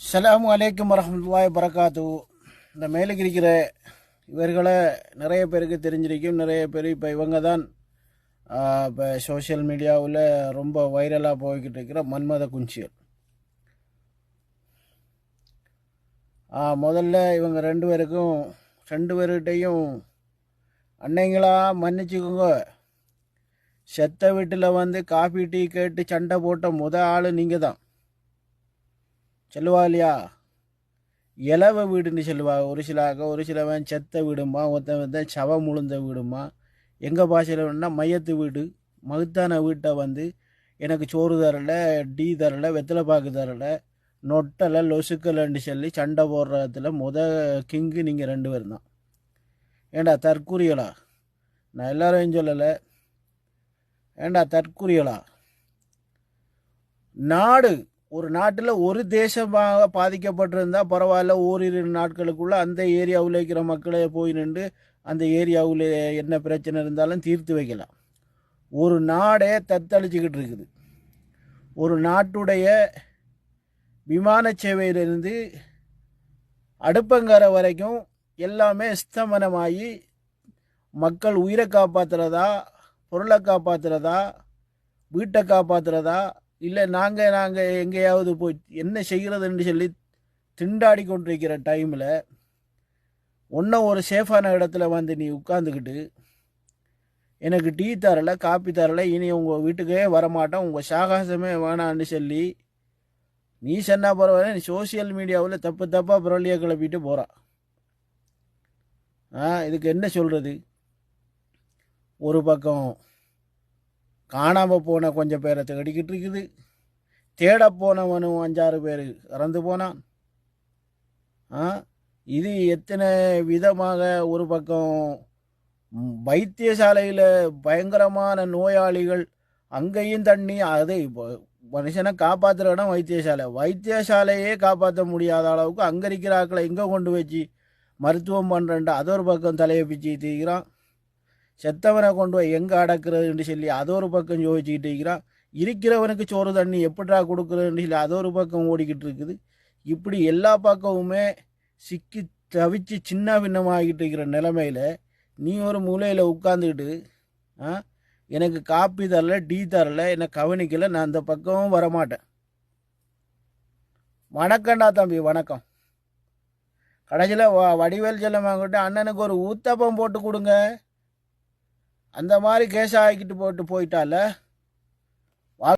அஸ்ஸலாமு அலைக்கும் வரஹ்மத்துல்லாஹி வரகாத்து. இந்த மேலுக்கு இருக்கிற இவர்களை நிறைய பேருக்கு தெரிஞ்சிருக்கும். நிறைய பேர் இப்போ இவங்க தான் இப்போ சோஷியல் மீடியாவில் ரொம்ப வைரலாக போய்கிட்டு இருக்கிற மன்மத குஞ்சியல். முதல்ல இவங்க ரெண்டு பேர்கிட்டையும் அன்னைங்களா மன்னிச்சுக்கோங்க. செத்த வீட்டில் வந்து காஃபி டீ கேட்டு சண்டை போட்ட ஆள் நீங்கள் தான். சொல்லுவா இல்லையா, இலவ வீடுன்னு சொல்லுவாங்க ஒரு சிலவன் செத்த வீடுமா, ஒருத்தன் சவம் முழுந்த வீடுமா. எங்கள் பாஷையில் வேணுன்னா மையத்து வீடு, மகுத்தான வீட்டை வந்து எனக்கு சோறு தரல, டீ தரல, வெத்தலை பாக்கு தரல, நொட்டலை லொசுக்கலைன்னு சொல்லி சண்டை போடுறதுல கிங்கு நீங்கள் ரெண்டு பேரும் தான். ஏண்டா தற்கூறியலா? நான் எல்லாரையும் சொல்லலை. ஏண்டா தற்கூறியலா? ஒரு நாட்டில் ஒரு தேசமாக பாதிக்கப்பட்டிருந்தால் பரவாயில்ல, ஓரிரு நாட்களுக்குள்ளே அந்த ஏரியாவில் இருக்கிற மக்களை போய் நின்று அந்த ஏரியாவில் என்ன பிரச்சனை இருந்தாலும் தீர்த்து வைக்கலாம். ஒரு நாடே தத்தளிச்சுக்கிட்டு இருக்குது. ஒரு நாட்டுடைய விமான சேவையிலிருந்து அடுப்பங்கரை வரைக்கும் எல்லாமே ஸ்தமனமாகி மக்கள் உயிரை காப்பாற்றுறதா, பொருளை காப்பாற்றுறதா, வீட்டை காப்பாற்றுறதா, இல்லை நாங்கள் எங்கேயாவது போய் என்ன செய்கிறதுன்னு சொல்லி திண்டாடி கொண்டிருக்கிற டைமில் ஒரு சேஃபான இடத்துல வந்து நீ உட்காந்துக்கிட்டு எனக்கு டீ தரலை, காப்பி தரலை, இனி உங்கள் வீட்டுக்கே வரமாட்டோம், உங்கள் சாகாசமே வேணான்னு சொல்லி நீ சொன்னா பரவாயில்ல, நீ சோசியல் மீடியாவில் தப்பாக புரளியை கிளப்பிட்டு போகிறா. இதுக்கு என்ன சொல்கிறது? ஒரு பக்கம் காணாமல் போன கொஞ்சம் பேரை தேடிக்கிட்டு இருக்குது, தேட போனவனும் 5-6 பேர் இறந்து போனான். இது எத்தனை விதமாக. ஒரு பக்கம் வைத்தியசாலையில் பயங்கரமான நோயாளிகள், அங்கேயும் தண்ணி. அதை மனுஷனை காப்பாற்றுற இடம் வைத்தியசாலையே காப்பாற்ற முடியாத அளவுக்கு அங்கே இருக்கிற ஆக்களை எங்கே கொண்டு வச்சு மருத்துவம் பண்ணுறேன்ட்டு அது ஒரு பக்கம் தலையை பிச்சு தீக்கிறான். செத்தவனை கொண்டு போய் எங்கே அடக்கிறதுன்னு சொல்லி அது ஒரு பக்கம் யோசிச்சுக்கிட்டு இருக்கிறான். இருக்கிறவனுக்கு சோறு தண்ணி எப்படா கொடுக்குறதுன்னு சொல்லி அது ஒரு பக்கம் ஓடிக்கிட்டு இருக்குது. இப்படி எல்லா பக்கமுமே சிக்கி தவிச்சு சின்ன பின்னமாகிட்டு இருக்கிற நிலைமையில் நீ ஒரு மூலையில் உட்காந்துக்கிட்டு எனக்கு காப்பி தரல, டீ தரல, என்னை கவனிக்கலை, நான் அந்த பக்கமும் வரமாட்டேன். வணக்கம்டா தம்பி, வணக்கம். கடைசியில் வடிவேல் செல்லமாங்கிட்ட அண்ணனுக்கு ஒரு ஊத்தப்பம் போட்டு கொடுங்க, அந்த மாதிரி கேஸ் ஆகிக்கிட்டு போயிட்டால.